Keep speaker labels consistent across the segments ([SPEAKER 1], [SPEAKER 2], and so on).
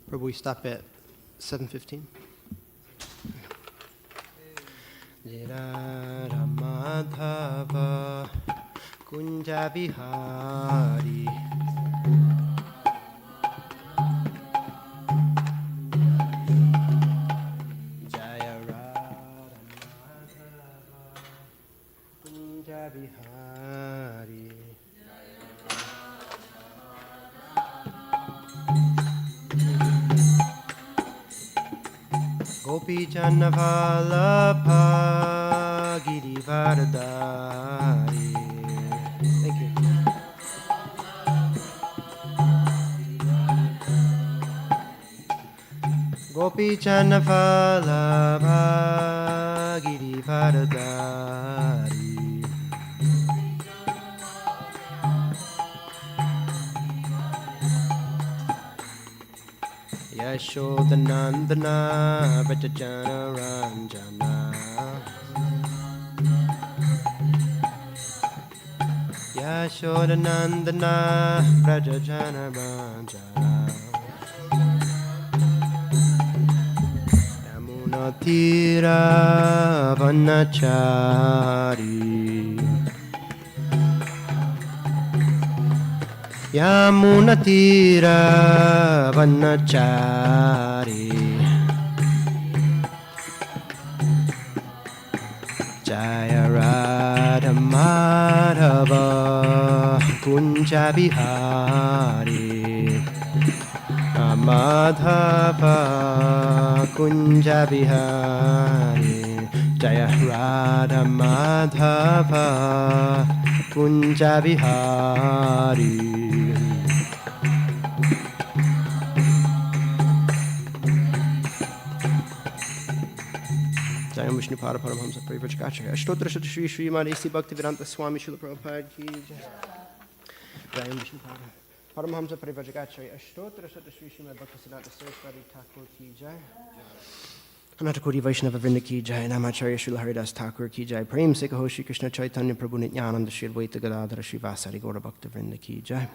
[SPEAKER 1] Prabhu, we stop at 7:15. Jira Madhava Kunja Bihari Jaya Radha Madhava Kunja Bihari Gopi Jannavalabha Girivardhari. Thank you. Gopi Jannavalabha Girivardhari. Yashodanandana Vrajajana Ranjana Yashodanandana Vrajajana Ranjana Yamunatira Vanachari Yamunatira Vanachari Jaya Radha Madhava Kunja Bihari Madhava Kunja Bihari Jaya Radha Madhava Kunja Bihari Jayam Vishnu Pada Paramahamsa Parivajgacharya Ashtotra Shata Shri Shri Madhesi Bhakti Vedanta Swami Srila Prabhupada Ki Jayam Vishnu Pada Paramahamsa Parivajgacharya Ashtotra Shata Shri Shri Bhakti Siddhanta Saraswati Thakur Ki Jai Anatakoti Vaishnava Vrinda Ki Jai Namacharya Srila Haridas Thakur Ki Jai Prem Sekaho Shri Krishna Chaitanya Prabhu Nityananda Shri Advaita Gadadhara Shri Vasari Gaura Bhakta Vrinda Ki Jai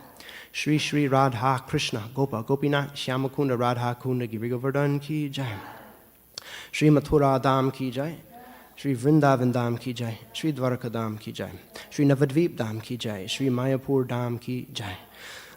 [SPEAKER 1] Shri Shri Radha Krishna Gopa Gopinath Shyamakunda Radha Kunda Giri Govardhan Ki Jai Shri Mathura Dham Ki Jai Shri Vrindavan Dham Ki Jai Shri Dwarka Dham Ki Jai Shri Navadvip Dham Ki Jai Shri Mayapur Dham Ki Jai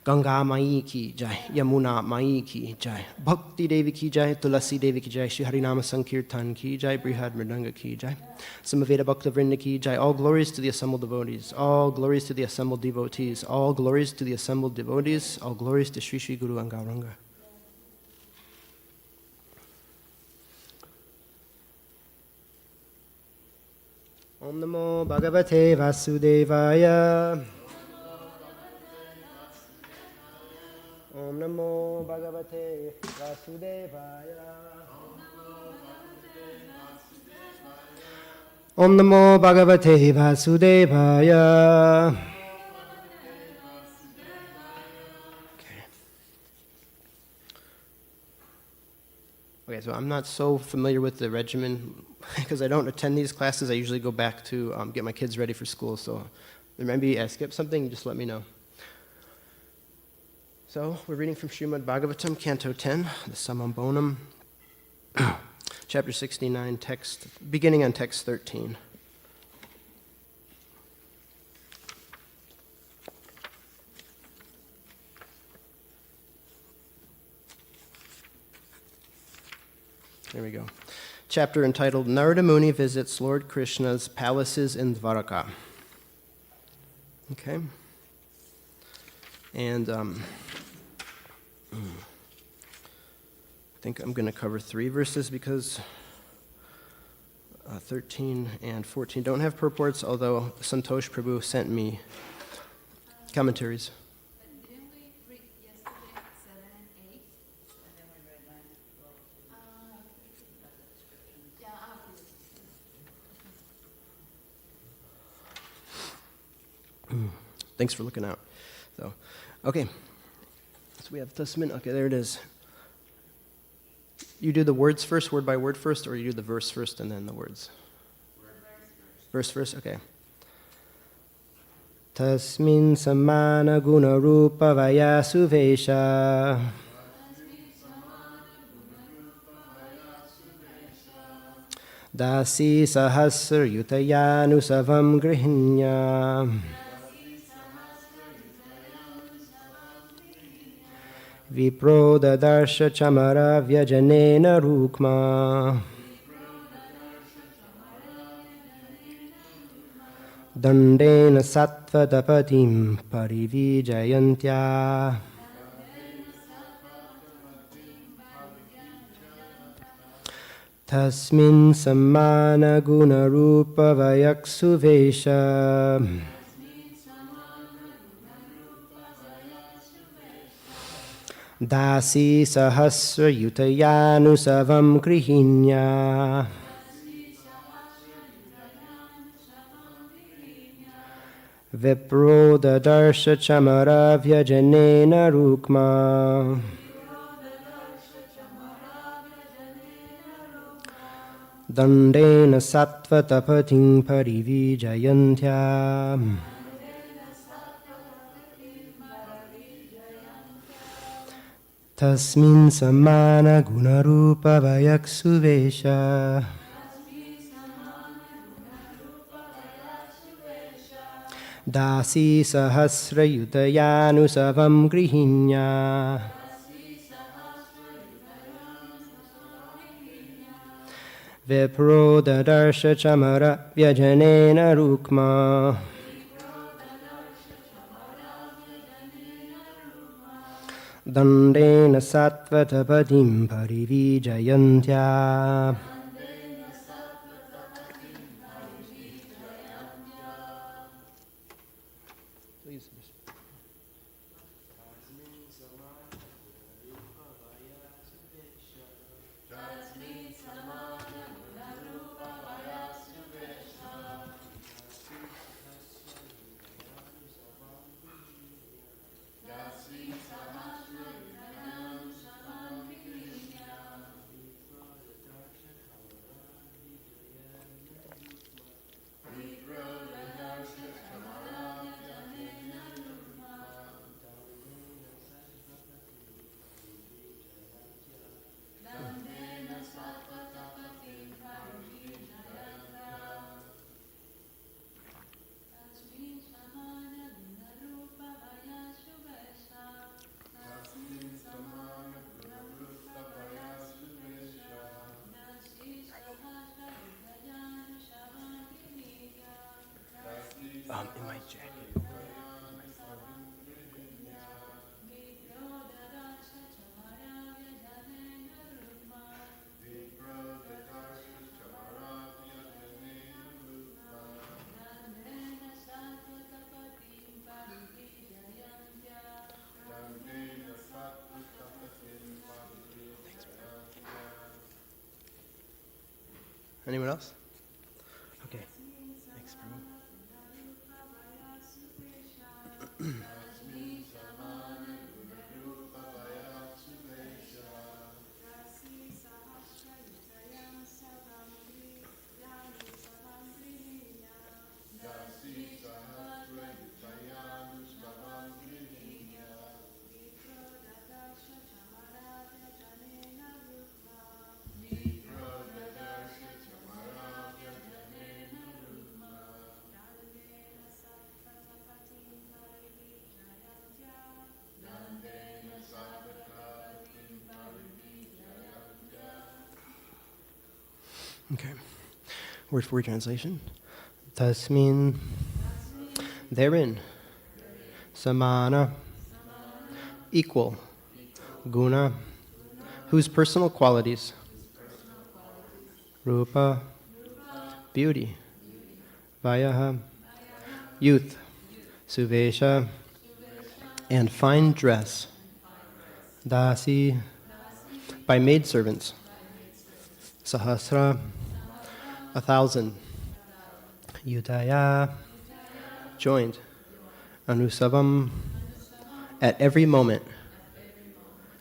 [SPEAKER 1] Ganga Mai Ki Jai Yamuna Mai Ki Jai Bhakti Devi Ki Jai Tulasi Devi Ki Jai Shri Harinama Sankirtan Ki Jai Brihad Mridanga Ki Jai Samaveda Bhakta Vrinda Ki Jai All glories to the assembled devotees All glories to the assembled devotees All glories to the assembled devotees All glories to Shri Shri Guru and Gauranga Om Namo Bhagavate Vasudevaya Om Namo Bhagavate Vasudevaya Om Namo Bhagavate Vasudevaya Okay, so I'm not so familiar with the regimen because I don't attend these classes. I usually go back to get my kids ready for school. So maybe I skipped something, just let me know. So we're reading from Srimad Bhagavatam, Canto 10, the Summum Bonum, Chapter 69, text, beginning on text 13. There we go. Chapter entitled Narada Muni Visits Lord Krishna's Palaces in Dvaraka. Okay. And I think I'm going to cover 3 verses because 13 and 14 don't have purports, although Santosh Prabhu sent me commentaries.
[SPEAKER 2] Didn't we read yesterday 7 and 8? And then we read 9 and 12.
[SPEAKER 1] Yeah. Thanks for looking out. So, okay. So we have Tasmin. Okay, there it is. You do the words first, word by word first, or you do the verse first and then the words? Verse first, okay. Tasmin samana guna rupa vaya suvesha. Dasi sahasra yutayanusavam grihinya. Vipro dadarsha chamara vyajanena rukma. Dandena sattva tapatim parivijayantya. Tasmin samana guna rupa vayaksuvesha. Dasi sahasra yutayanusavam grihinya. Vipro dadarsha chamara vyajanena rukma. Dandena sattva tapatim parivijayantya. Tasmin samana gunarupa vayaksuvesha. Dasi sahasra yutayanusavam grihinya. Vipro dadarsha chamara vyajanena rukma. Dandena sattva tapatim parivijayantya. Please. In my jacket. Anyone else? Okay. Thanks, bro. Okay. Word for word translation. Tasmin, therein. Samana, equal. Guna, whose personal qualities. Rupa, beauty. Vayaha, youth. Suvesha, and fine dress. Dasi, by maidservants. Sahasra, 1,000. Yutaya, joined. Anusavam, at every moment.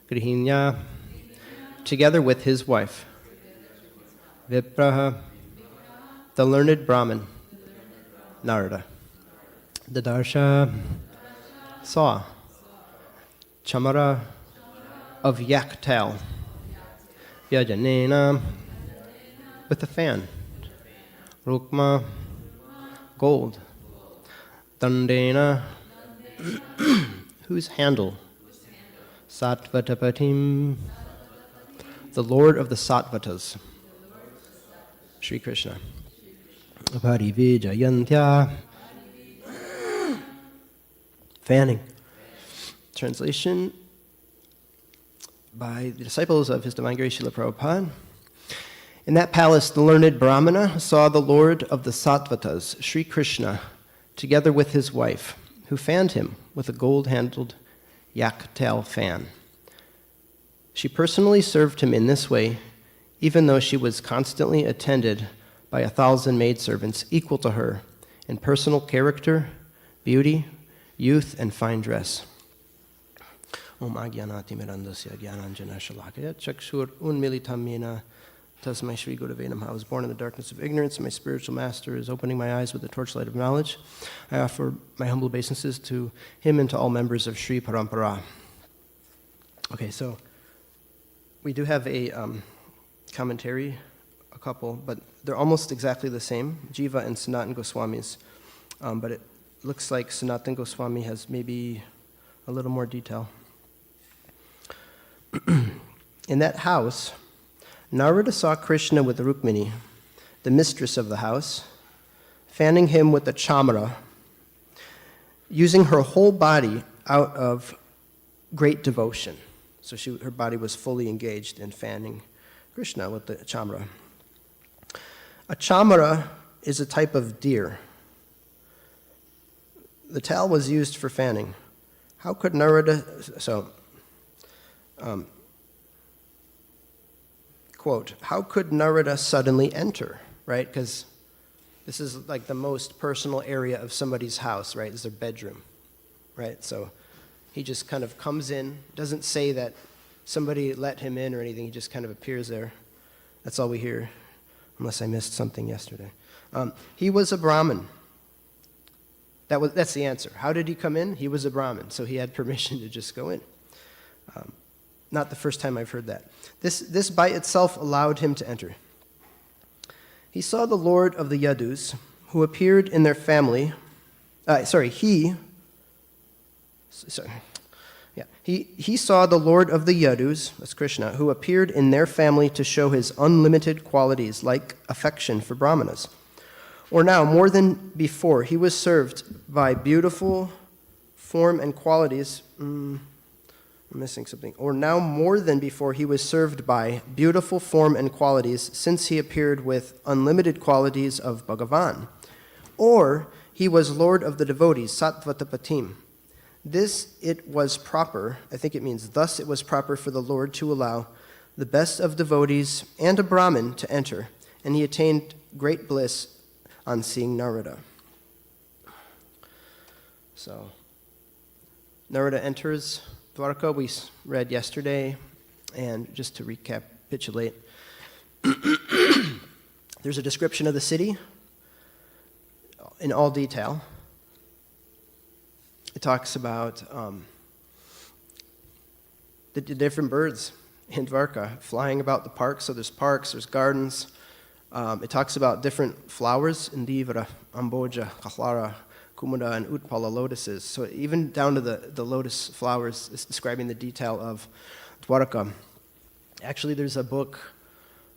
[SPEAKER 1] Grihinya, together with his wife. Vipraha, the learned Brahmin. Narada. Dadarsha saw Chamara of Yaktal Yajanena with a fan. Rukma gold. Dandena whose handle. Sattvapatim the Lord of the Sattvatas. Sri Krishna. Parivijayantya fanning. Translation by the disciples of His Divine Grace Srila Prabhupada. In that palace, the learned Brahmana saw the Lord of the Sattvatas, Sri Krishna, together with his wife, who fanned him with a gold-handled yak-tail fan. She personally served him in this way, even though she was constantly attended by 1,000 maidservants equal to her in personal character, beauty, youth, and fine dress. Om Agyanati Mirandasya Gyananjana Shalakaya Chakshur Unmilitam Mena Tasmai Shri Gurave Namaha. I was born in the darkness of ignorance, and my spiritual master is opening my eyes with the torchlight of knowledge. I offer my humble obeisances to him and to all members of Sri Parampara. Okay, so we do have a commentary, a couple, but they're almost exactly the same, Jiva and Sanatan Goswami's, but it looks like Sanatan Goswami has maybe a little more detail. In that house, Narada saw Krishna with Rukmini, the mistress of the house, fanning him with the chamara, using her whole body out of great devotion. So her body was fully engaged in fanning Krishna with the chamara. A chamara is a type of deer. The tail was used for fanning. How could Narada, quote, how could Narada suddenly enter, right? Because this is like the most personal area of somebody's house, right? Is their bedroom, right? So he just kind of comes in, doesn't say that somebody let him in or anything, he just kind of appears there. That's all we hear, unless I missed something yesterday. He was a Brahmin. That's the answer. How did he come in? He was a Brahmin, so he had permission to just go in. Not the first time I've heard that. This by itself allowed him to enter. He saw the Lord of the Yadus, who appeared in their family. He saw the Lord of the Yadus, that's Krishna, who appeared in their family to show his unlimited qualities, like affection for brahmanas. Or now, more than before, he was served by beautiful form and qualities. I'm missing something. Or now, more than before, he was served by beautiful form and qualities, since he appeared with unlimited qualities of Bhagavan. Or he was Lord of the devotees, Sattvatapatim. This it was proper, I think it means thus it was proper for the Lord to allow the best of devotees and a Brahmin to enter, and he attained great bliss on seeing Narada. So, Narada enters Dwarka, we read yesterday, and just to recapitulate, there's a description of the city in all detail. It talks about the different birds in Dwarka flying about the park. So there's parks, there's gardens. It talks about different flowers, Indivara, Amboja, Kahlara, Kumara, and Utpala lotuses. So even down to the lotus flowers is describing the detail of Dwarka. Actually, there's a book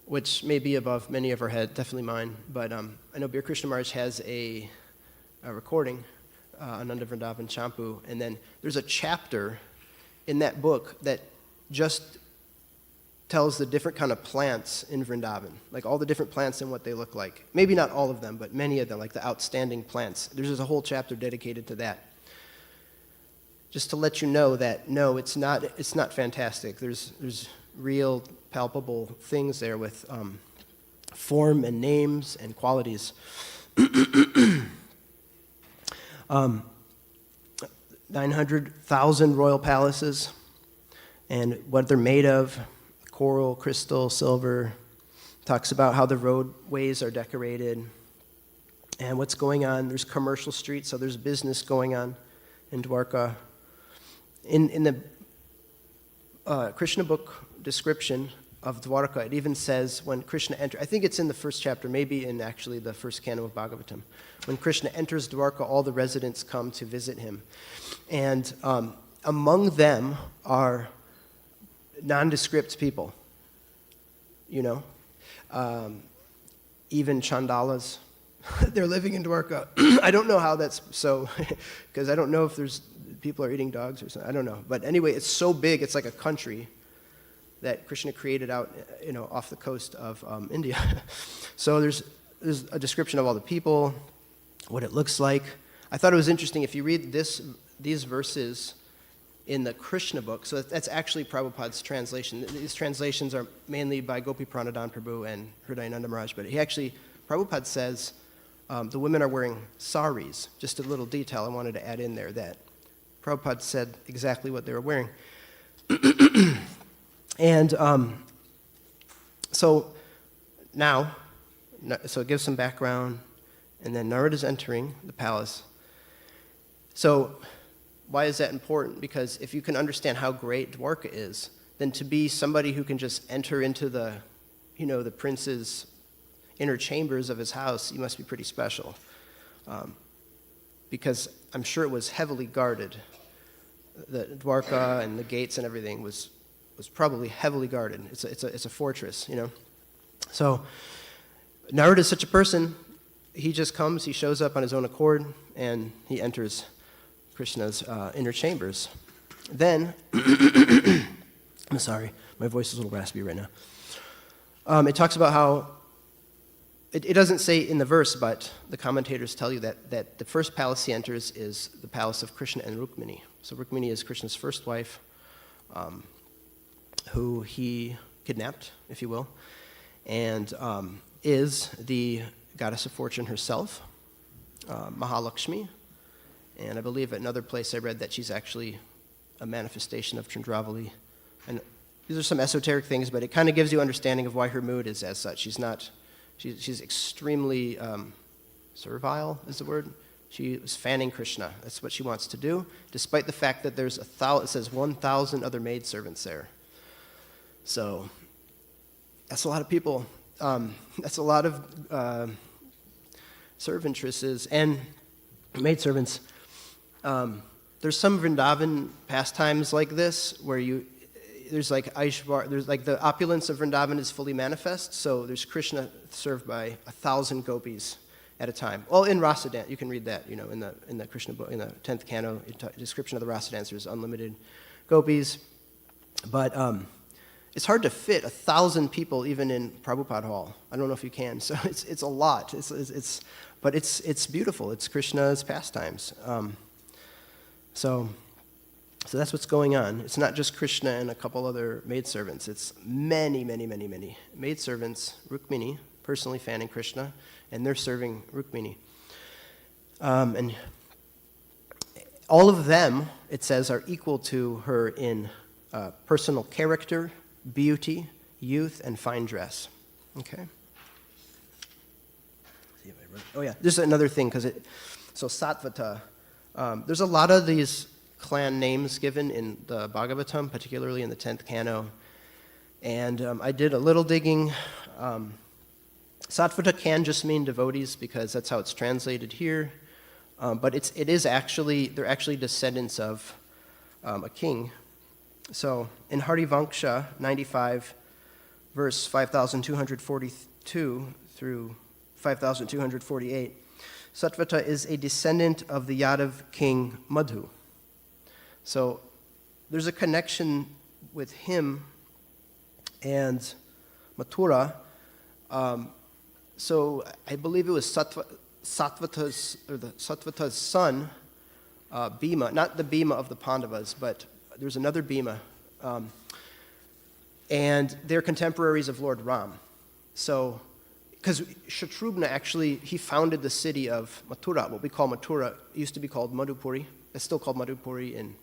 [SPEAKER 1] which may be above many of our heads, definitely mine, but I know Bir Krishna Maharaj has a recording, Ananda Vrindavan Champu, and then there's a chapter in that book that just tells the different kind of plants in Vrindavan, like all the different plants and what they look like. Maybe not all of them, but many of them, like the outstanding plants. There's a whole chapter dedicated to that. Just to let you know that, no, it's not fantastic. There's real, palpable things there with form and names and qualities. 900,000 royal palaces and what they're made of. Coral, crystal, silver, talks about how the roadways are decorated, and what's going on. There's commercial streets, so there's business going on in Dwarka. In the Krishna book description of Dwarka, it even says when Krishna enters, I think it's in the first chapter, maybe in actually the first canto of Bhagavatam. When Krishna enters Dwarka, all the residents come to visit him. And among them are nondescript people, even Chandalas. They're living in Dwarka. I don't know how that's so, because I don't know if people are eating dogs or something. I don't know. But anyway, it's so big, it's like a country that Krishna created out, off the coast of India. So there's a description of all the people, what it looks like. I thought it was interesting, if you read these verses in the Krishna book, so that's actually Prabhupada's translation. These translations are mainly by Gopi Pranadhan Prabhu and Hridayananda Maharaj, but Prabhupada says the women are wearing saris. Just a little detail I wanted to add in there, that Prabhupada said exactly what they were wearing. And so it gives some background, and then Narada's entering the palace. So why is that important? Because if you can understand how great Dwarka is, then to be somebody who can just enter into the prince's inner chambers of his house, you must be pretty special. Because I'm sure it was heavily guarded. The Dwarka and the gates and everything was probably heavily guarded. It's a fortress, So Narada is such a person. He just comes, he shows up on his own accord, and he enters Krishna's inner chambers. Then, I'm sorry, my voice is a little raspy right now. It talks about how, it doesn't say in the verse, but the commentators tell you that the first palace he enters is the palace of Krishna and Rukmini. So Rukmini is Krishna's first wife, who he kidnapped, if you will, and is the goddess of fortune herself, Mahalakshmi. And I believe at another place I read that she's actually a manifestation of Chandravali. And these are some esoteric things, but it kind of gives you understanding of why her mood is as such. She's extremely servile, is the word. She is fanning Krishna. That's what she wants to do, despite the fact that there's it says 1,000 other maidservants there. So that's a lot of people. That's a lot of servantresses and maidservants. There's some Vrindavan pastimes like this where there's like Aishvar, there's like the opulence of Vrindavan is fully manifest, so there's Krishna served by 1,000 gopis at a time. Well, in Rasa Dance, you can read that, in the Krishna book, in the 10th canto, description of the Rasa Dance, there's unlimited gopis. But it's hard to fit 1,000 people even in Prabhupada Hall. I don't know if you can, so it's a lot. But it's beautiful. It's Krishna's pastimes. So that's what's going on. It's not just Krishna and a couple other maidservants. It's many, many, many, many maidservants, Rukmini, personally fanning Krishna, and they're serving Rukmini. And all of them, it says, are equal to her in personal character, beauty, youth, and fine dress. Okay? Oh yeah, this is another thing, so Sattvata, there's a lot of these clan names given in the Bhagavatam, particularly in the 10th canto, and I did a little digging. Sattvata can just mean devotees because that's how it's translated here, but they're actually descendants of a king. So in Harivanksha 95, verse 5242 through 5248, Sattvata is a descendant of the Yadav king Madhu. So there's a connection with him and Mathura. So I believe it was Sattvata's son, Bhima, not the Bhima of the Pandavas, but there's another Bhima. And they're contemporaries of Lord Ram. So, because Shatrugna actually, he founded the city of Mathura, what we call Mathura. It used to be called Madhupuri. It's still called Madhupuri in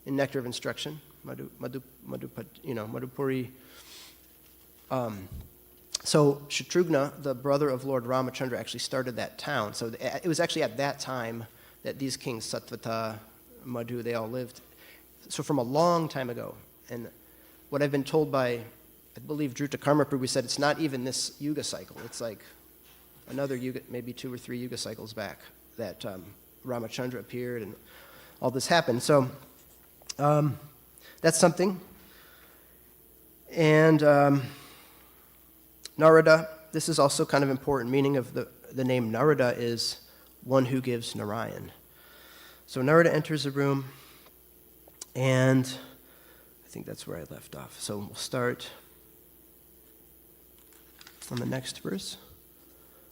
[SPEAKER 1] Nectar of Instruction. Madhupuri. So Shatrughna, the brother of Lord Ramachandra, actually started that town. So it was actually at that time that these kings, Satvata, Madhu, they all lived. So from a long time ago. And what I've been told by, I believe, Dhruta Karmaprabhu said, it's not even this yuga cycle. It's like another yuga, maybe 2 or 3 yuga cycles back that Ramachandra appeared and all this happened. So that's something. And Narada, this is also kind of important. Meaning of the name Narada is one who gives Narayan. So Narada enters the room, and I think that's where I left off. So we'll start on the next verse.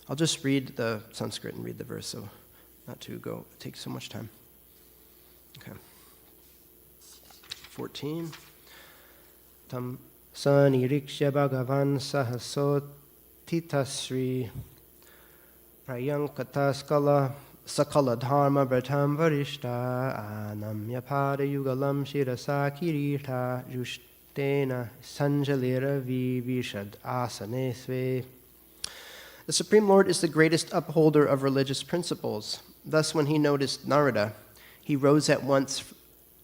[SPEAKER 1] I'll just read the Sanskrit and read the verse, so not to take so much time. Okay. 14. Tam saniriksha bhagavan sahasotitasri prayankataskala sakala dharma vratam varishta anamya pada yugalam shirasa kirita jushtena sanjalira vivishad asane sve. The Supreme Lord is the greatest upholder of religious principles. Thus, when he noticed Narada, he rose at once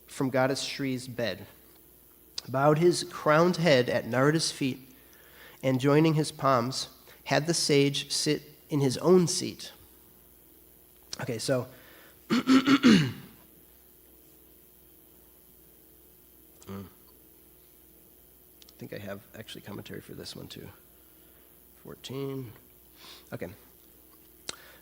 [SPEAKER 1] from Goddess Shri's bed, bowed his crowned head at Narada's feet, and joining his palms, had the sage sit in his own seat. Okay, so I think I have actually commentary for this one too. 14. Okay.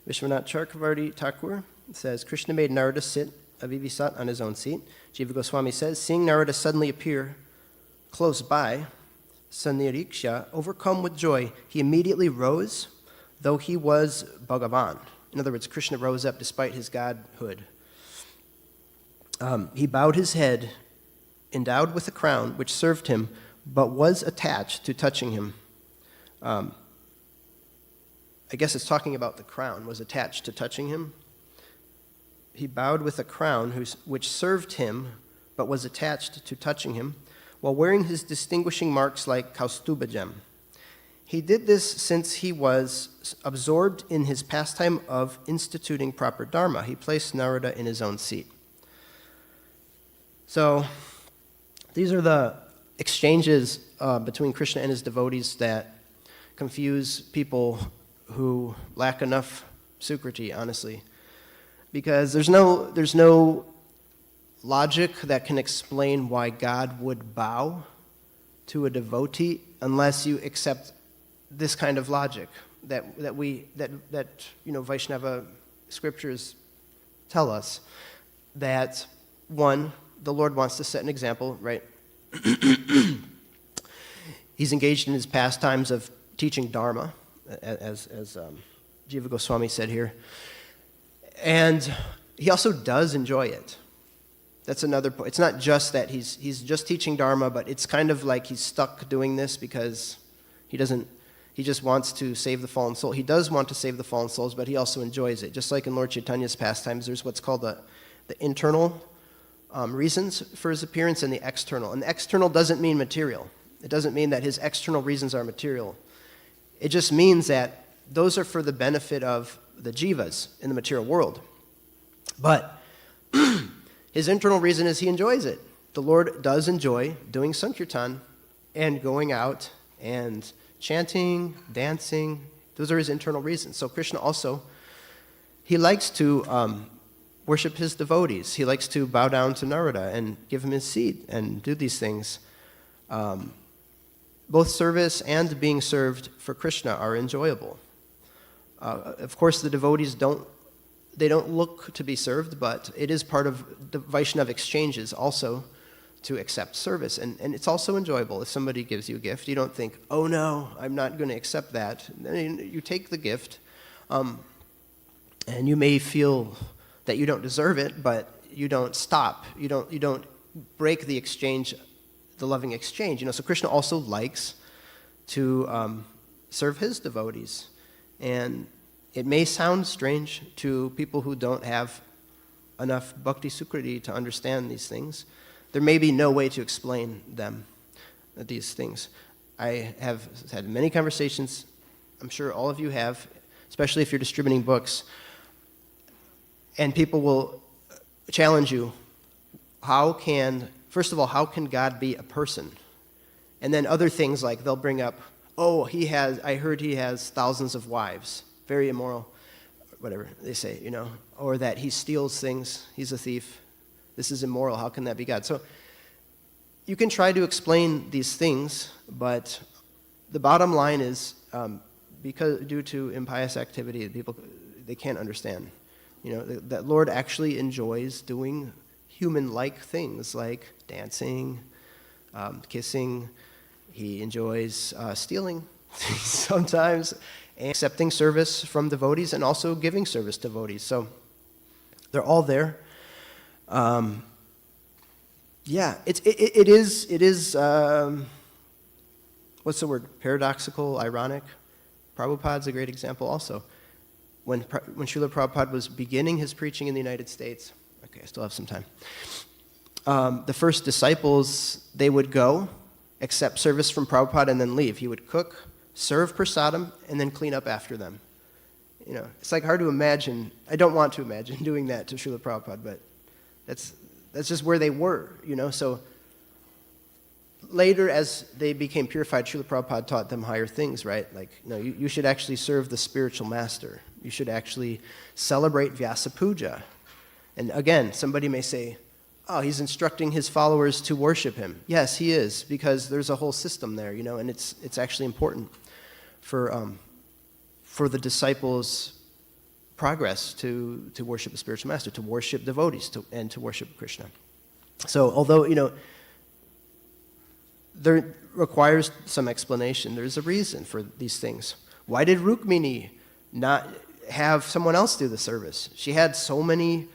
[SPEAKER 1] Vishwanath Chakravarti Thakur says, Krishna made Narada sit avivisat on his own seat. Jiva Goswami says, seeing Narada suddenly appear close by, Saniriksha, overcome with joy, he immediately rose, though he was Bhagavan. In other words, Krishna rose up despite his godhood. He bowed his head, endowed with a crown, which served him, but was attached to touching him. I guess it's talking about the crown, was attached to touching him. He bowed with a crown which served him, but was attached to touching him, while wearing his distinguishing marks like Kaustuba gem. He did this since he was absorbed in his pastime of instituting proper dharma. He placed Narada in his own seat. So these are the exchanges between Krishna and his devotees that confuse people who lack enough sukriti, honestly. Because there's no logic that can explain why God would bow to a devotee unless you accept this kind of logic that Vaishnava scriptures tell us, that one, the Lord wants to set an example, right? He's engaged in his pastimes of teaching dharma, as Jiva Goswami said here, and he also does enjoy it. That's another point. It's not just that he's just teaching dharma, but it's kind of like he's stuck doing this because he just wants to save the fallen soul. He does want to save the fallen souls, but he also enjoys it. Just like in Lord Chaitanya's pastimes, there's what's called the internal reasons for his appearance and the external. And the external doesn't mean material. It doesn't mean that his external reasons are material. It just means that those are for the benefit of the jivas in the material world. But his internal reason is he enjoys it. The Lord does enjoy doing Sankirtan and going out and chanting, dancing. Those are his internal reasons. So Krishna also, he likes to worship his devotees. He likes to bow down to Narada and give him his seat and do these things. Both service and being served for Krishna are enjoyable. Of course, the devotees don't look to be served, but it is part of the Vaishnava exchanges also to accept service. And it's also enjoyable. If somebody gives you a gift, you don't think, oh no, I'm not going to accept that. You take the gift, and you may feel that you don't deserve it, but you don't stop. You don't break the exchange, the loving exchange. So Krishna also likes to serve his devotees. And it may sound strange to people who don't have enough bhakti sukriti to understand these things. There may be no way to explain them, these things. I have had many conversations, I'm sure all of you have, especially if you're distributing books, and people will challenge you, first of all, how can God be a person? And then other things like they'll bring up, I heard he has thousands of wives, very immoral, whatever they say, or that he steals things, he's a thief, this is immoral, how can that be God? So you can try to explain these things, but the bottom line is, due to impious activity, people, they can't understand. That Lord actually enjoys doing human-like things like dancing, kissing. He enjoys stealing sometimes, and accepting service from devotees, and also giving service to devotees. So they're all there. It is. What's the word? Paradoxical, ironic. Prabhupada's a great example also. When Srila Prabhupada was beginning his preaching in the United States, okay, I still have some time. The first disciples, they would go, accept service from Prabhupada, and then leave. He would cook, serve prasadam, and then clean up after them. It's like hard to imagine. I don't want to imagine doing that to Srila Prabhupada, but that's just where they were, So later, as they became purified, Srila Prabhupada taught them higher things, right? Like, you should actually serve the spiritual master. You should actually celebrate Vyasa Puja. And again, somebody may say, he's instructing his followers to worship him. Yes, he is, because there's a whole system there, and it's actually important for the disciples' progress to worship the spiritual master, to worship devotees, and to worship Krishna. So although, there requires some explanation, there's a reason for these things. Why did Rukmini not have someone else do the service? She had so many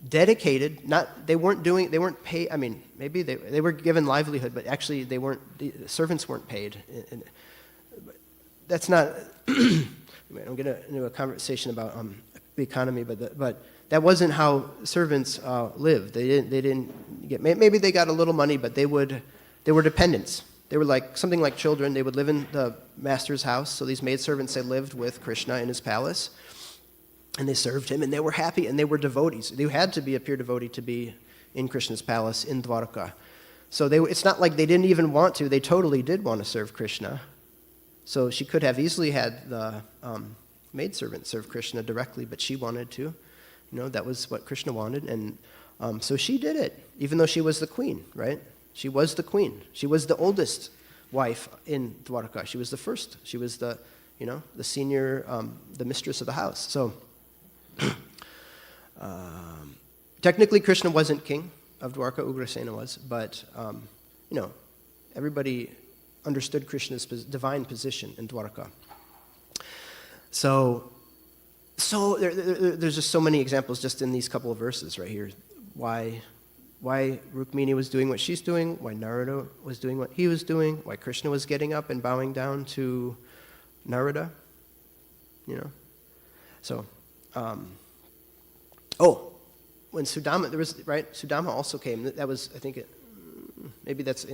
[SPEAKER 1] dedicated, they weren't paid, maybe they were given livelihood, but actually the servants weren't paid. And that's not, I'm going into a conversation about the economy, but that wasn't how servants lived. They didn't get, maybe they got a little money, but they were dependents. They were something like children. They would live in the master's house. So these maidservants, they lived with Krishna in his palace. And they served him, and they were happy, and they were devotees. You had to be a pure devotee to be in Krishna's palace in Dwarka. So it's not like they didn't even want to. They totally did want to serve Krishna. So she could have easily had the maidservant serve Krishna directly, but she wanted to. That was what Krishna wanted. And so she did it, even though she was the queen, right? She was the queen. She was the oldest wife in Dwarka. She was the first. She was the senior, the mistress of the house. So technically Krishna wasn't king of Dwarka, Ugrasena was, but everybody understood Krishna's divine position in Dwarka. So there's just so many examples just in these couple of verses right here. Why Rukmini was doing what she's doing, why Narada was doing what he was doing, why Krishna was getting up and bowing down to Narada, So, when Sudama, Sudama also came. That was, I think, maybe that's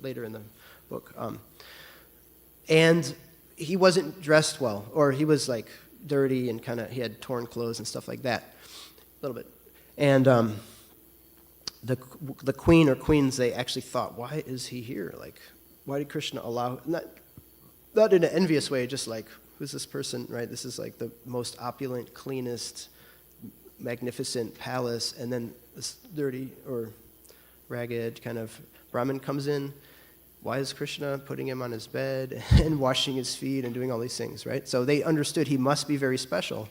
[SPEAKER 1] later in the book. And he wasn't dressed well, or he was dirty and he had torn clothes and stuff like that, a little bit. And the queen or queens, they actually thought, why is he here? Why did Krishna allow, not in an envious way, just who's this person, right? This is the most opulent, cleanest, magnificent palace, and then this dirty or ragged kind of Brahmin comes in. Why is Krishna putting him on his bed and washing his feet and doing all these things, right? So they understood he must be very special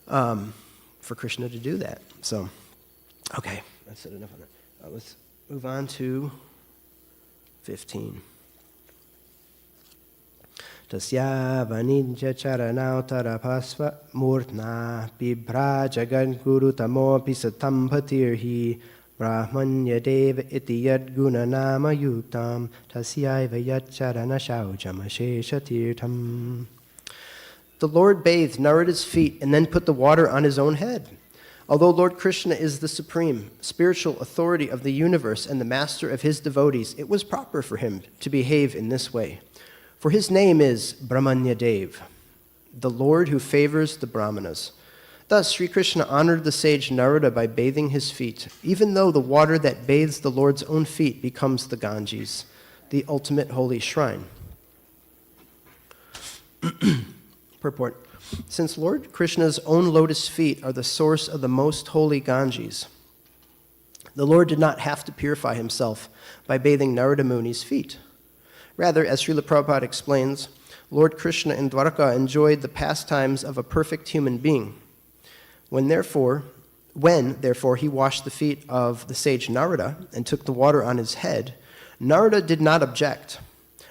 [SPEAKER 1] for Krishna to do that. So, okay, that's it, enough on that. Let's move on to 15. Tasya vanidya charanautara murtna bibhra jagan guru tamo pisatambhatirhi brahmanya deva iti yad guna nama yuktam tasyaiva yad charana shaujamashesha tirtham. The Lord bathed Narada's feet and then put the water on his own head. Although Lord Krishna is the supreme spiritual authority of the universe and the master of his devotees, it was proper for him to behave in this way. For his name is Brahmanya Dev, the Lord who favors the Brahmanas. Thus, Sri Krishna honored the sage Narada by bathing his feet, even though the water that bathes the Lord's own feet becomes the Ganges, the ultimate holy shrine. Purport. Since Lord Krishna's own lotus feet are the source of the most holy Ganges, the Lord did not have to purify himself by bathing Narada Muni's feet. Rather, as Srila Prabhupada explains, Lord Krishna in Dwarka enjoyed the pastimes of a perfect human being. When therefore he washed the feet of the sage Narada and took the water on his head, Narada did not object,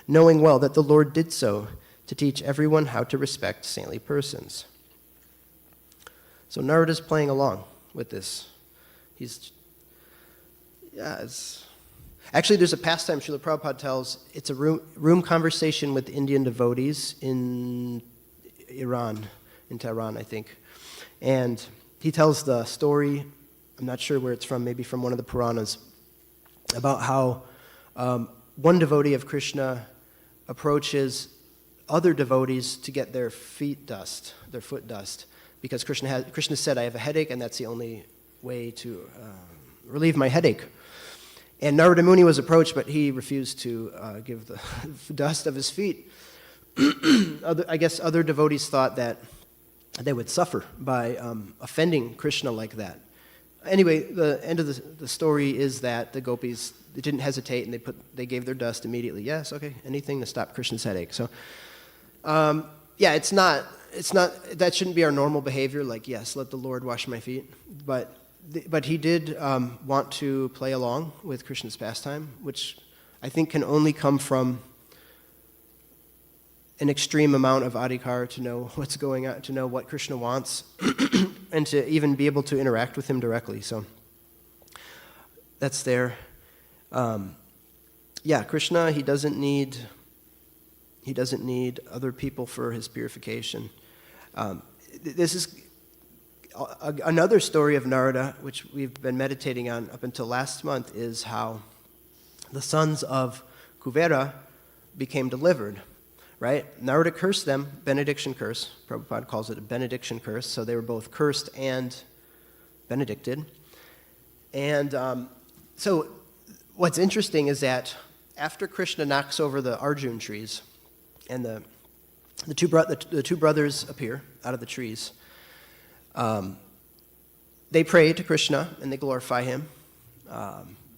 [SPEAKER 1] knowing well that the Lord did so to teach everyone how to respect saintly persons. So Narada's playing along with this. Actually, there's a pastime Srila Prabhupada tells. It's a room conversation with Indian devotees in Iran, in Tehran, I think. And he tells the story, I'm not sure where it's from, maybe from one of the Puranas, about how one devotee of Krishna approaches other devotees to get their foot dust, because Krishna said, I have a headache, and that's the only way to relieve my headache. And Narada Muni was approached, but he refused to give the dust of his feet. I guess other devotees thought that they would suffer by offending Krishna like that. Anyway, the end of the story is that the gopis, they didn't hesitate, and they gave their dust immediately. Yes, okay, anything to stop Krishna's headache. So, it's not that shouldn't be our normal behavior. Like, yes, let the Lord wash my feet, but he did want to play along with Krishna's pastime, which I think can only come from an extreme amount of adhikar to know what's going on, to know what Krishna wants, and to even be able to interact with him directly. So that's there. Krishna, he doesn't need other people for his purification. This is another story of Narada, which we've been meditating on up until last month, is how the sons of Kuvera became delivered, right? Narada cursed them, benediction curse. Prabhupada calls it a benediction curse, so they were both cursed and benedicted. And so what's interesting is that after Krishna knocks over the Arjun trees, and the two brothers appear out of the trees, they pray to Krishna and they glorify him.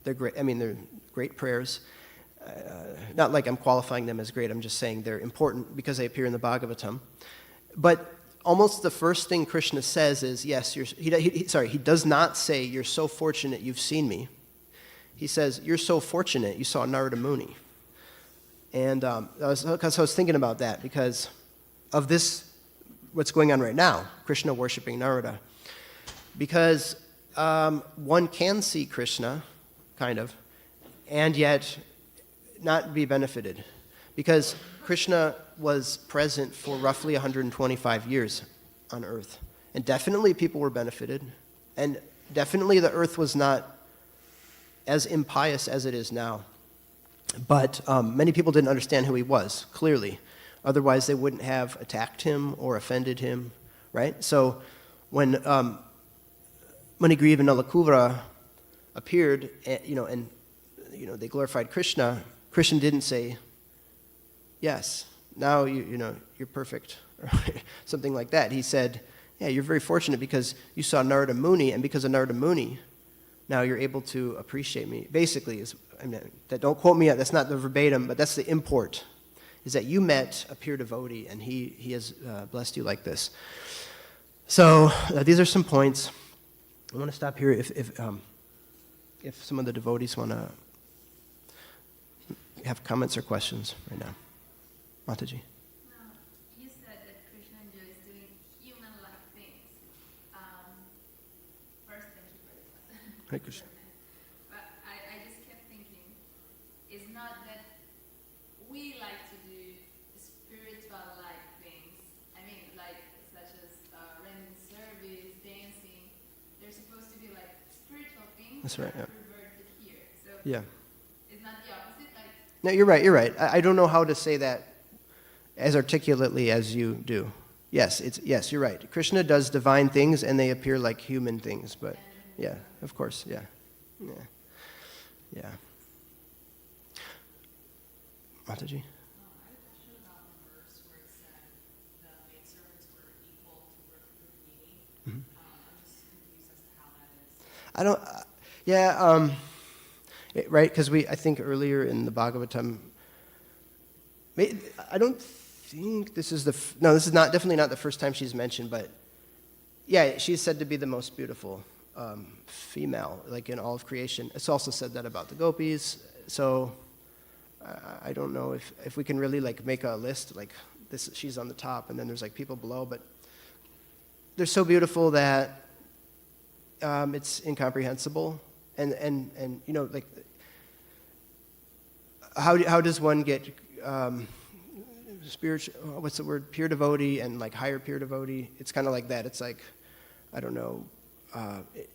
[SPEAKER 1] They're great. I mean, they're great prayers. Not like I'm qualifying them as great. I'm just saying they're important because they appear in the Bhagavatam. But almost the first thing Krishna says is, yes, he does not say, you're so fortunate you've seen me. He says, you're so fortunate you saw Narada Muni. And I was thinking about that because of this, what's going on right now, Krishna worshiping Narada. Because one can see Krishna, kind of, and yet not be benefited. Because Krishna was present for roughly 125 years on earth. And definitely people were benefited. And definitely the earth was not as impious as it is now. But many people didn't understand who he was, clearly. Otherwise, they wouldn't have attacked him or offended him, right? So when Manigriva and Nalakuvara appeared, and they glorified Krishna, Krishna didn't say, yes, now you're perfect, or something like that. He said, yeah, you're very fortunate because you saw Narada Muni, and because of Narada Muni, now you're able to appreciate me. Basically, don't quote me, that's not the verbatim, but that's the import, is that you met a pure devotee, and he has blessed you like this. So these are some points. I want to stop here if some of the devotees want to have comments or questions right now. Mataji.
[SPEAKER 2] You said that Krishna enjoys doing human-like things. First, thank you for the class.
[SPEAKER 1] Hare Krishna.
[SPEAKER 2] But I just kept thinking, it's not that we like to do spiritual-like things. I mean, like such as rendering service, dancing. There's
[SPEAKER 1] That's right, yeah.
[SPEAKER 2] perverted here. So
[SPEAKER 1] Yeah.
[SPEAKER 2] it's not the opposite. Like,
[SPEAKER 1] No, you're right, you're right. I don't know how to say that as articulately as you do. Yes, you're right. Krishna does divine things and they appear like human things, but yeah, of course, yeah. Yeah. Yeah. Mataji?
[SPEAKER 3] I had a question about the verse where it said the maidservants were equal to Rukmini. I'm just confused as to how that is.
[SPEAKER 1] Right, because I think earlier in the Bhagavatam, I don't think this is this is definitely not the first time she's mentioned, but yeah, she's said to be the most beautiful female, like in all of creation. It's also said that about the gopis, so I don't know if we can really like make a list, like this, she's on the top, and then there's like people below, but they're so beautiful that it's incomprehensible, and you know, like how does one get spiritual, what's the word, pure devotee and like higher pure devotee? It's kind of like that. It's like, I don't know,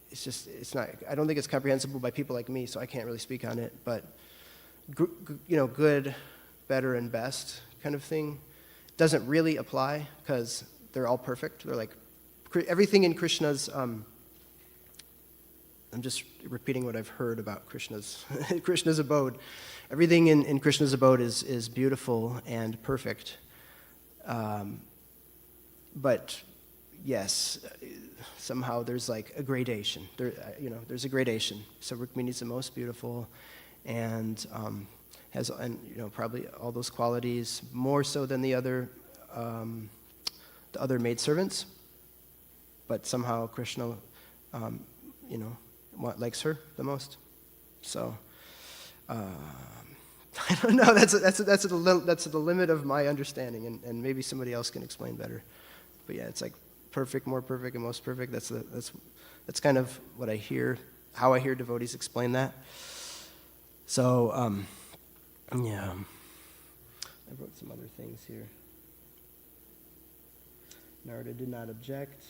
[SPEAKER 1] it's not, I don't think it's comprehensible by people like me, so I can't really speak on it, but you know, good, better, and best kind of thing doesn't really apply because they're all perfect. They're like, everything in Krishna's, I'm just repeating what I've heard about Krishna's Krishna's abode. Everything in Krishna's abode is beautiful and perfect. But yes, somehow there's like a gradation. There's a gradation. So Rukmini is the most beautiful, and has probably all those qualities more so than the other maidservants. But somehow Krishna, likes her the most. So I don't know. That's the limit of my understanding, and maybe somebody else can explain better. But yeah, it's like perfect, more perfect, and most perfect. That's kind of what I hear, how I hear devotees explain that. So yeah, I wrote some other things here. Narada did not object.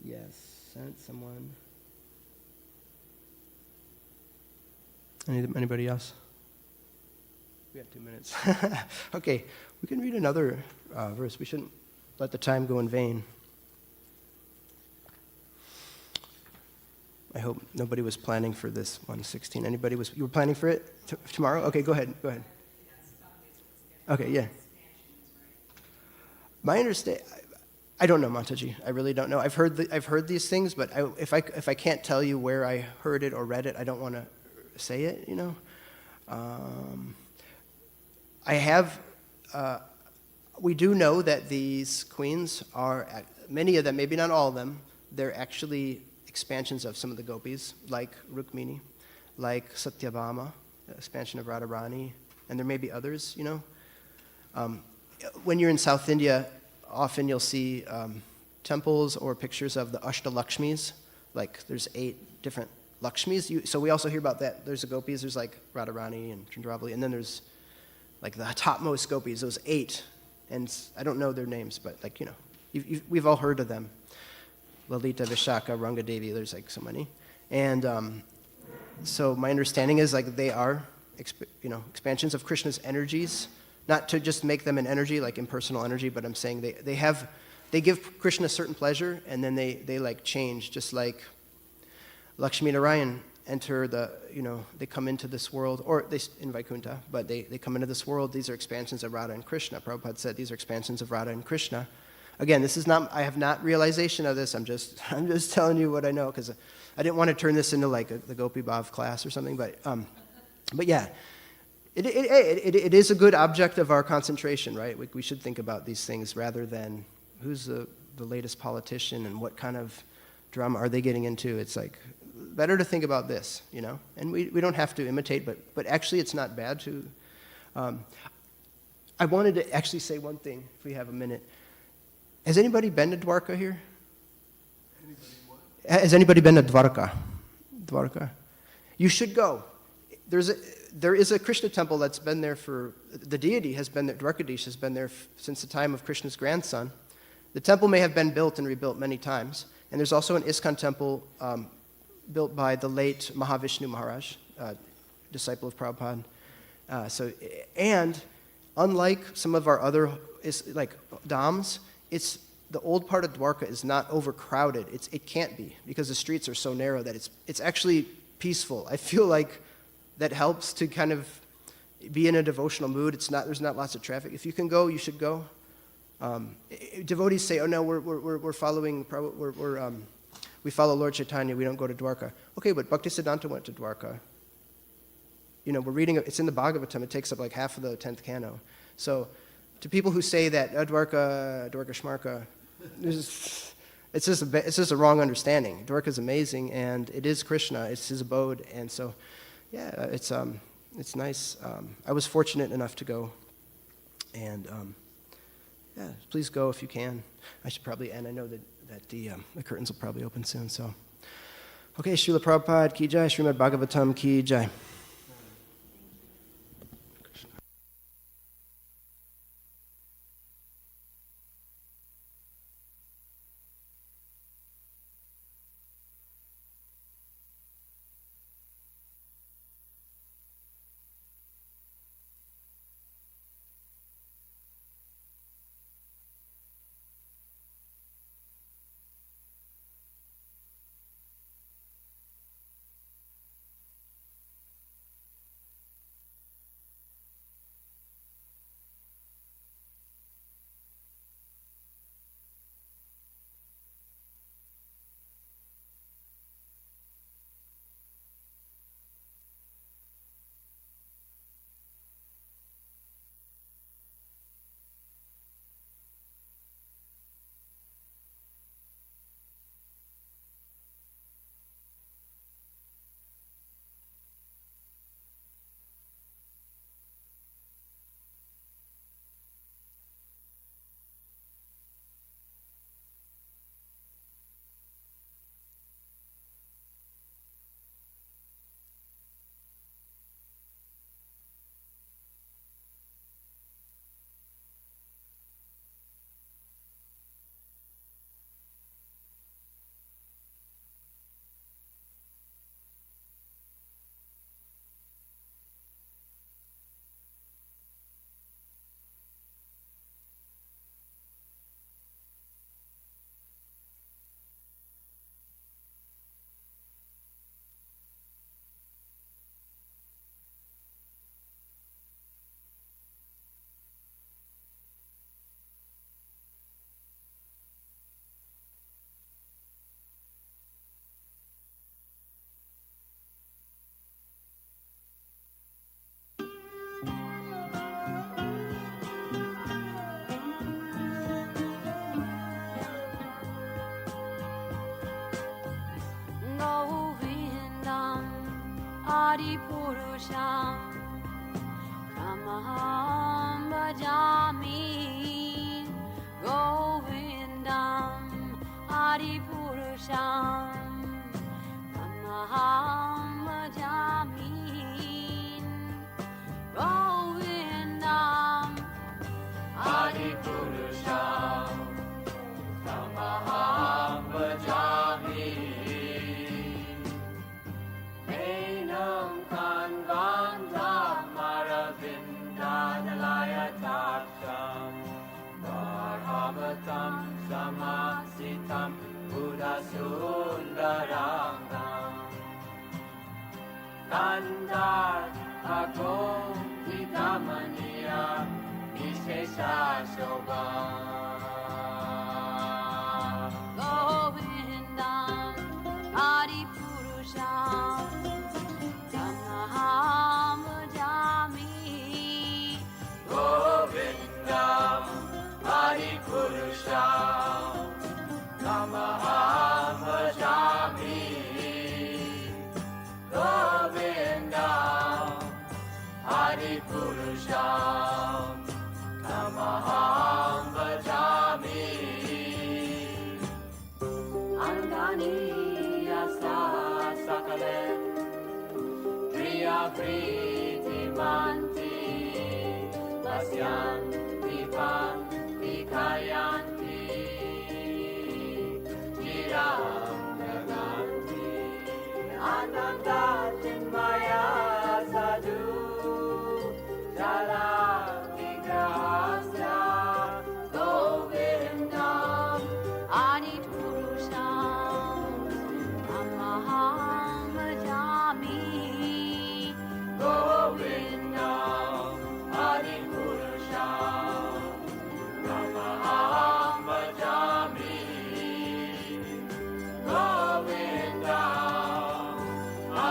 [SPEAKER 1] Yes, sent someone. Anybody else? We have 2 minutes. Okay, we can read another verse. We shouldn't let the time go in vain. I hope nobody was planning for this 116. Anybody was? You were planning for it tomorrow? Okay, go ahead. Okay, yeah. My understanding, I don't know, Mataji. I really don't know. I've heard these things, but if I can't tell you where I heard it or read it, I don't want to say it. We do know that these queens are, many of them, maybe not all of them, they're actually expansions of some of the gopis, like Rukmini, like Satyabhama, expansion of Radharani, and there may be others. When you're in South India, often you'll see temples or pictures of the Ashtalakshmis, like there's 8 different Lakshmis. So we also hear about that. There's the gopis, there's like Radharani and Chandravali, and then there's like the topmost gopis, those 8. And I don't know their names, but like, we've all heard of them. Lalita, Vishaka, Rangadevi, there's like so many. And so my understanding is like they are, expansions of Krishna's energies, not to just make them an energy, like impersonal energy, but I'm saying they give Krishna a certain pleasure, and then they like change, just like Lakshmi Narayan enter they come into this world, or they in Vaikuntha, but they come into this world. These are expansions of Radha and Krishna. Prabhupada said these are expansions of Radha and Krishna. Again, this is not, I have not realization of this. I'm just telling you what I know, because I didn't want to turn this into like the Gopi Bhav class or something, but yeah, it is a good object of our concentration, right? We should think about these things rather than who's the latest politician and what kind of drama are they getting into. It's like better to think about this, and we don't have to imitate, but actually it's not bad to. I wanted to actually say one thing, if we have a minute. Has anybody been to Dwarka here? Has anybody been to Dwarka? Dwarka? You should go. There is a Krishna temple that's been there the deity has been there, Dwarkadish has been there since the time of Krishna's grandson. The temple may have been built and rebuilt many times, And there's also an ISKCON temple built by the late Mahavishnu Maharaj, disciple of Prabhupada. And unlike some of our other dhams, the old part of Dwarka is not overcrowded. It can't be, because the streets are so narrow that it's actually peaceful. I feel like that helps to kind of be in a devotional mood. There's not lots of traffic. If you can go, you should go. Devotees say, "Oh no, we're following. We follow Lord Chaitanya. We don't go to Dwarka." Okay, but Bhaktisiddhanta went to Dwarka. We're reading. It's in the Bhagavatam. It takes up like half of the 10th canto. So, to people who say that Dwarka Shmarka, it's just a wrong understanding. Dwarka is amazing, and it is Krishna. It's his abode, and so, yeah, it's nice. I was fortunate enough to go, and yeah, please go if you can. I should probably end. I know that the curtains will probably open soon. So, okay, Srila Prabhupada ki jai, Srimad Bhagavatam ki jai.
[SPEAKER 4] Purusham Tamaham Bhajami Govindam Adi Purusham Tamaham Bhajami Govindam Adi Purusham Tamaham Bhajami Samasitam Buddha Sundarangam Kandar Agom Vidamaniya Vishesha Shobha Govindam Adi Purusham Tamaham Bhajami Govindam Adi Purusham Tamaham Bhajami Govindam Adi Purusham Tamaham Bhajami Angani Yasa Sakale Priya Priti Manti Pasyan Dipan Kayanti Jira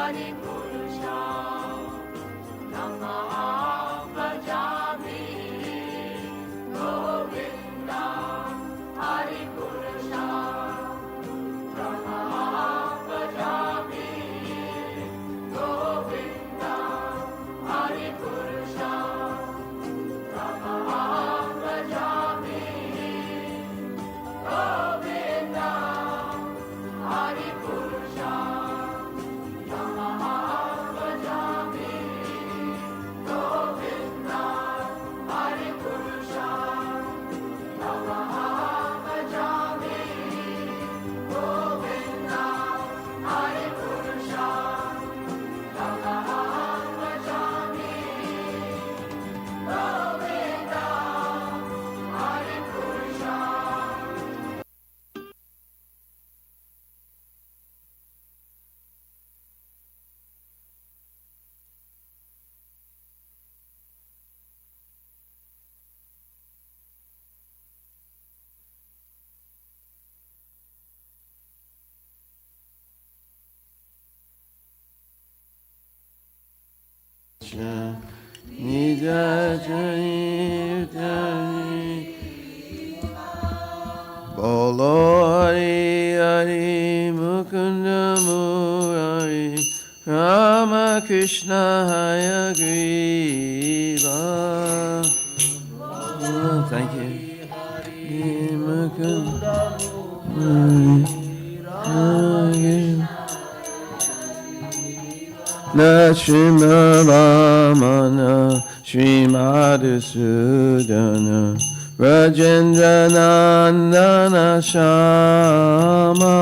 [SPEAKER 4] Hari Purusha Namah Bhajami Govinda Hari Purusha Namah Bhajami Govinda Hari Purusha Namah Bhajami Govinda Hari Purusha Namah Bhajami Govinda Hari Purusha Namah Bhajami Govinda Hari Purusha Namah Bhajami Govinda Hari Purusha.
[SPEAKER 5] Bolo Hari Hari Mukunda Murari Rama Krishna Hayagriva. Thank you. Mukunda Murari Na Shrimaramana Shrimadusudana Rajendra Nandana Shama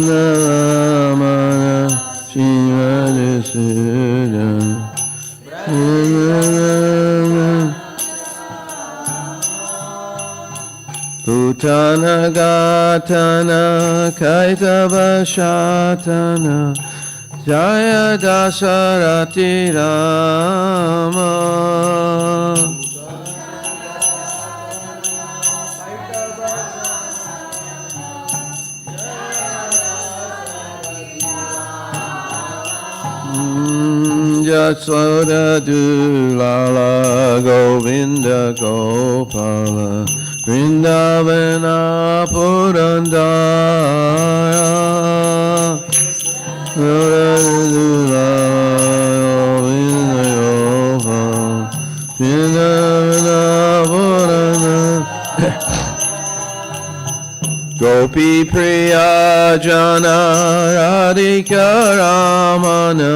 [SPEAKER 5] Ramana Shrimadusudana Putana Gatana Kaitava Shatana Jaya Dasarati Rama Jasoda Dulala Govinda Gopala Vrindavana Purandaya Gopi Priya Jana Radhika Ramana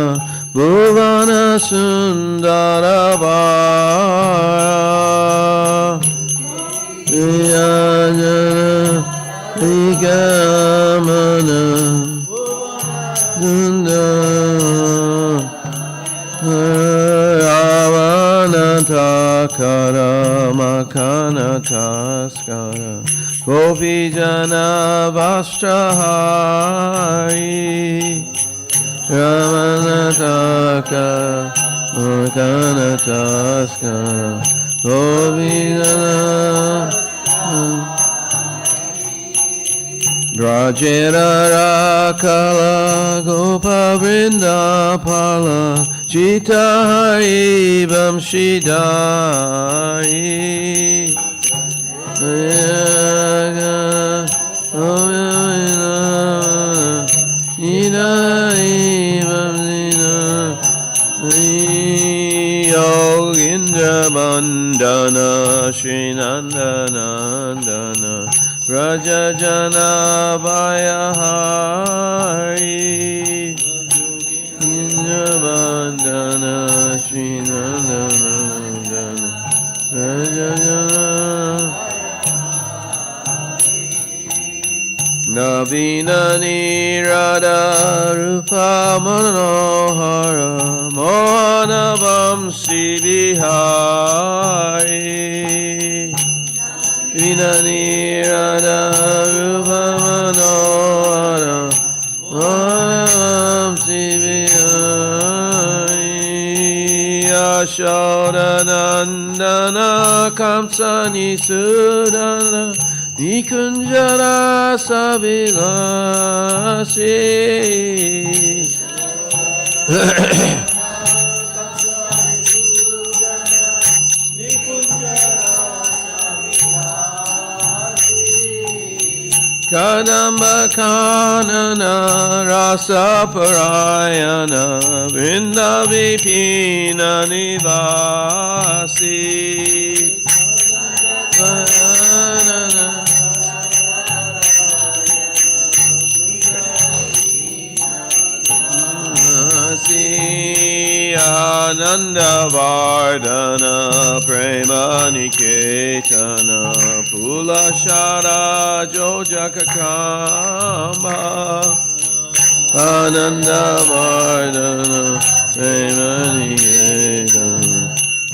[SPEAKER 5] Bhuvana Sundara Vara Priya Jana Radhika Ramana Ravana Takara Makana Taskara Gopi Jana Vastrahari Ravana Takara Makana Taskara Gopi Jana Rajera Rakala Gopa Vrindapala Chita Hari Vamshidari Yogindra Bandana Srinandanandana Raja Jana Bayahari Indra Bandana Srinandanandana Raja Jana Navina Nirada Rupa Manohara Mohana Vamsi Vihari Vina Nirada Rupa Manohara Mohana Vamsi Vihari Yashoda Nandana Kamsani Sudana Nikunjara Savilasi Kadamba Kanana Rasa Parayana Vrinda Vipina Nivasi Ananda Vardana Prema Niketana Pula Shara Jojaka Kamba Ananda Vardana Prema Niketana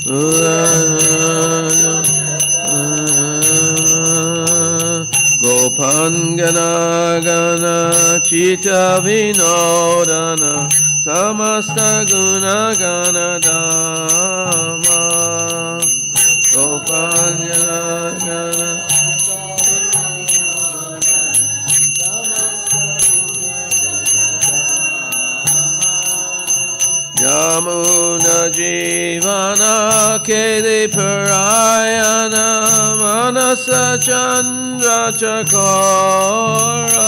[SPEAKER 5] Pula Gopangana Gana Chita Vinodana Samasta Guna Gana Dhamma Gopangana Gana Yamuna Jivana Keli Parayana Manasa Chandra Chakora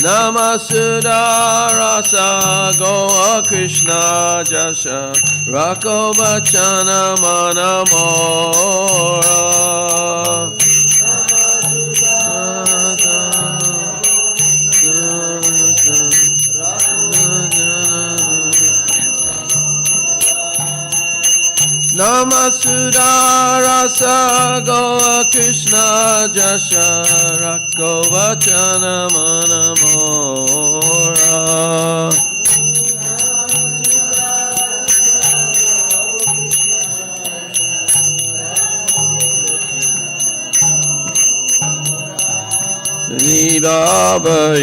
[SPEAKER 5] Namasudharasa Goa Krishna Jasha Rako Bachana Manamora Namasudharasa Goa Krishna Jasha Rako Vachana Manamora Nibaba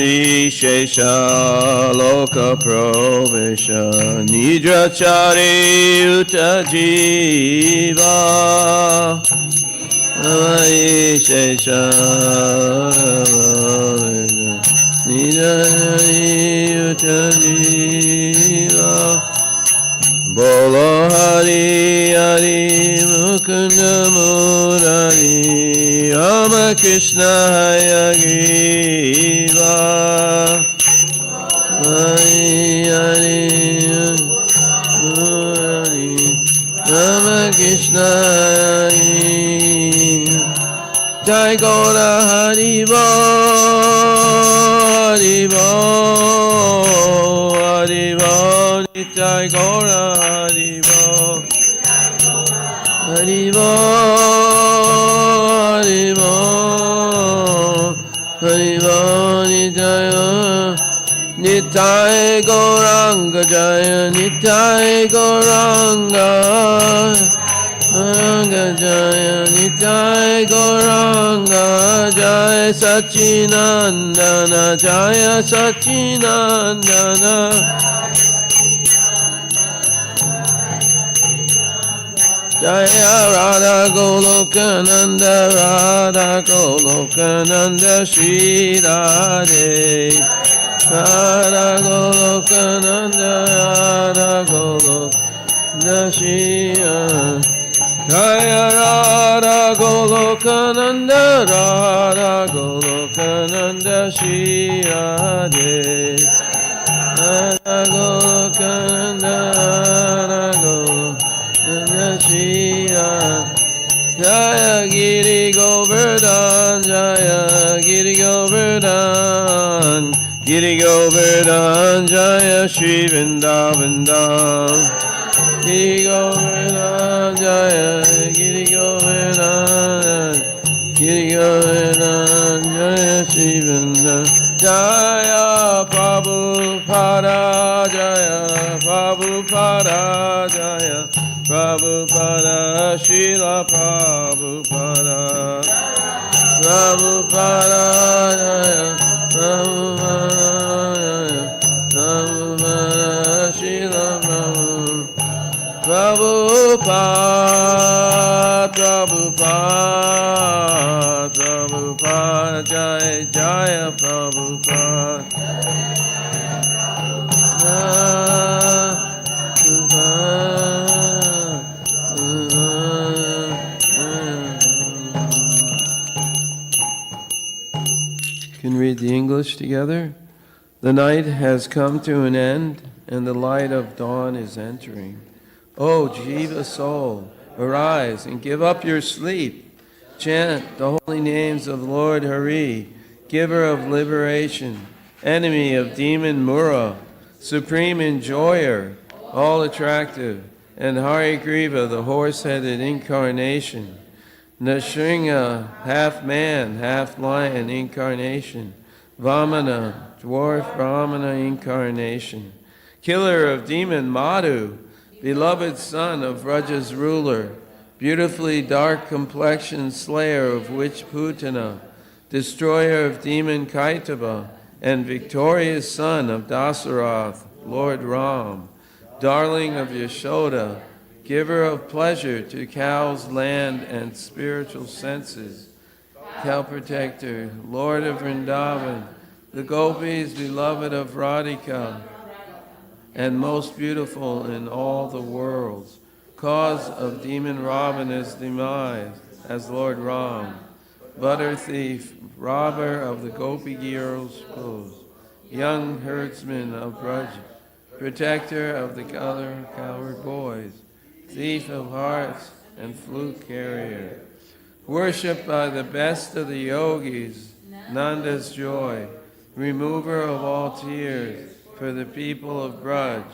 [SPEAKER 5] Shesha Loka Provesha Nidrachari Utajiva Shesha Nidrachari Utajiva Bolo Hari Hari Mukunda Murari Rama Krishna Hayagriva Hari Hari Murari Rama Krishna Hayagriva Jai Gaura Haribo Haribo Haribo Jai Gaura Haribo Haribo Haribo Haribo Nitai Gauranga Jaya Nitai Gauranga Gauranga Jaya Nitai Gauranga Jaya Sachinandana Jaya Sachinandana Jaya Radha Golokananda Radha Golokananda Shri Radhe Radha Golokananda Radha Golokananda Shri Jaya Radha Golokananda Radha Golokananda Shri Radhe Radha Golokananda Radha Golokananda Shri Radhe Jaya Giri Govardhan Jaya Giri Govardhan Giri Govardhan Jaya Shri Vrindavan Dham Giri Govardhan Jaya Giri Govardhan Giri Govardhan Jaya Shri Vrindavan Jaya Prabhupada Jaya Prabhupada Jaya Prabhupada Srila Prabhupada Prabhupada Jaya Prabhupada, Srila Prabhupada, Prabhupada, Prabhupada, Jaya Jaya Prabhupada. Can read the English together. The night has come to an end, and the light of dawn is entering. O Jiva soul, arise and give up your sleep. Chant the holy names of Lord Hari, giver of liberation, enemy of demon Mura, supreme enjoyer, all attractive, and Hari Griva, the horse-headed incarnation, Nrsimha, half man, half lion incarnation, Vamana, dwarf Brahmana incarnation, killer of demon Madhu, beloved son of Vraja's ruler, beautifully dark complexioned slayer of witch Putana, destroyer of demon Kaitava, and victorious son of Dasarath, Lord Ram, darling of Yashoda, giver of pleasure to cows, land, and spiritual senses, cow protector, Lord of Vrindavan, the gopis beloved of Radhika, and most beautiful in all the worlds, cause of demon Ravana's demise as Lord Ram, butter thief, robber of the gopi girls' clothes, young herdsman of Braj, protector of the coward boys, thief of hearts and flute carrier, worshipped by the best of the yogis, Nanda's joy, remover of all tears for the people of Braj,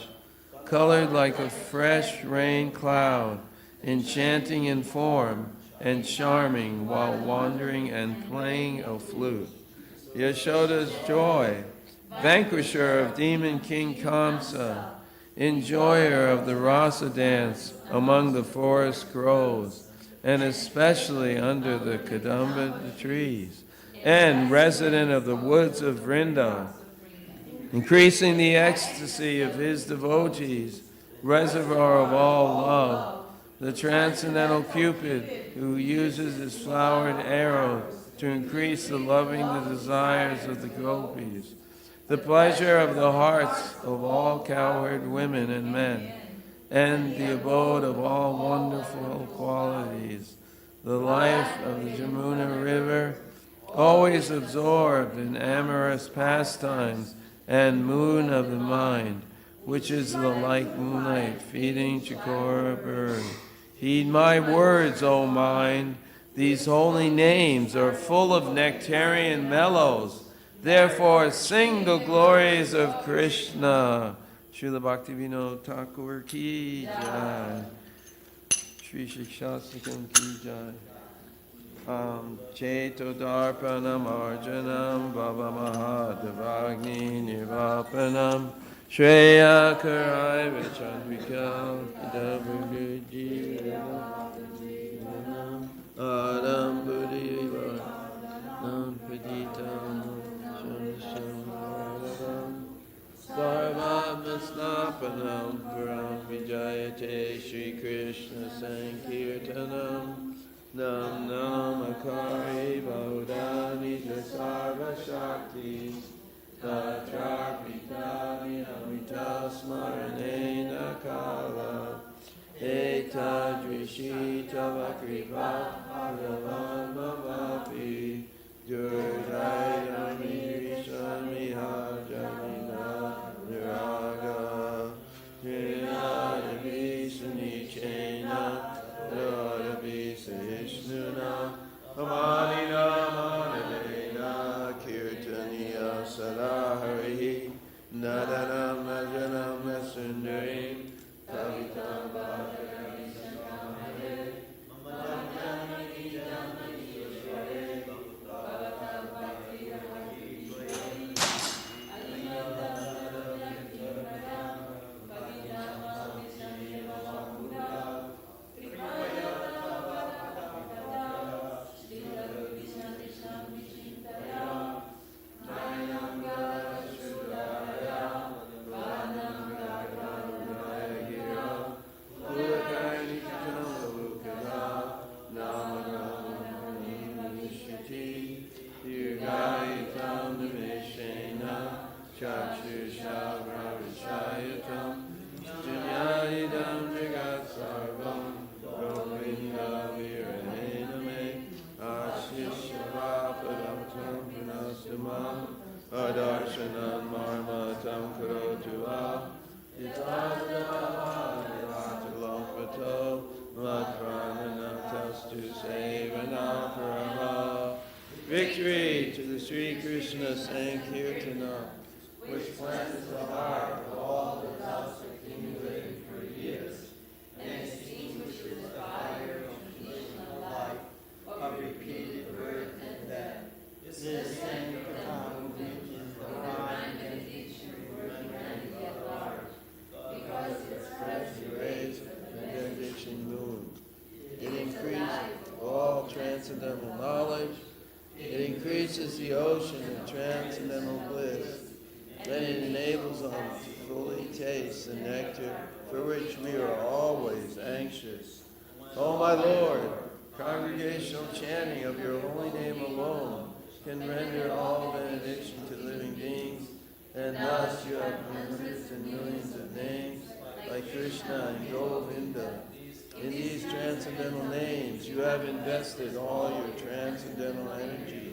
[SPEAKER 5] colored like a fresh rain cloud, enchanting in form and charming while wandering and playing a flute. Yashoda's joy, vanquisher of demon King Kamsa, enjoyer of the rasa dance among the forest groves, and especially under the kadamba trees, and resident of the woods of Vrinda, increasing the ecstasy of his devotees, reservoir of all love, the transcendental Cupid who uses his flowered arrows to increase the loving the desires of the gopis, the pleasure of the hearts of all cowherd women and men, and the abode of all wonderful qualities, the life of the Jamuna river, always absorbed in amorous pastimes, and moon of the mind, which is the like moonlight feeding Chikora bird. Heed my words, O mind. These holy names are full of nectarian mellows. Therefore, sing the glories of Krishna. Srila Bhaktivinoda Thakur ki jai. Shri Shikshastikam ki jai. Cheto darpanam arjanam bhava mahadavagni nirvapanam Shreya karai vachandrika idavagujivanam Adam buddhiva nam paditam shamshamvaradam Sarvabhasnapanam param vijayate Shri Krishna Sankirtanam Nam Nam Akari Baudani Sarva Shakti Tatrapitani Amita Smaranena Kala Eta Drishita Vakripa Agavan Mavapi Durjayami Rishami Hajanina Niraga Niradavi Sunichena Ishnuna Amanina Manadena Kirtaniya Salahari Nadanam Najanam Nasundarim Kavitam Bhajaram Samahare Amanjani blood drawn enough us to save and offer all. Victory to the Sri Krishna Sankirtana, which cleanses the heart of all the dust accumulating for years, and extinguishes the fire of conditional life, of repeated birth and death. This Sankirtana reaches the divine benediction for humanity at large, because it spreads the rays of the benediction moon. It increases all transcendental knowledge. It increases the ocean of transcendental bliss. Then it enables us to fully taste the nectar for which we are always anxious. Oh my Lord, congregational chanting of your holy name alone can render all benediction to living beings, and thus you have hundreds and millions of names like Krishna and Govinda. In these transcendental names, you have invested all your transcendental energy.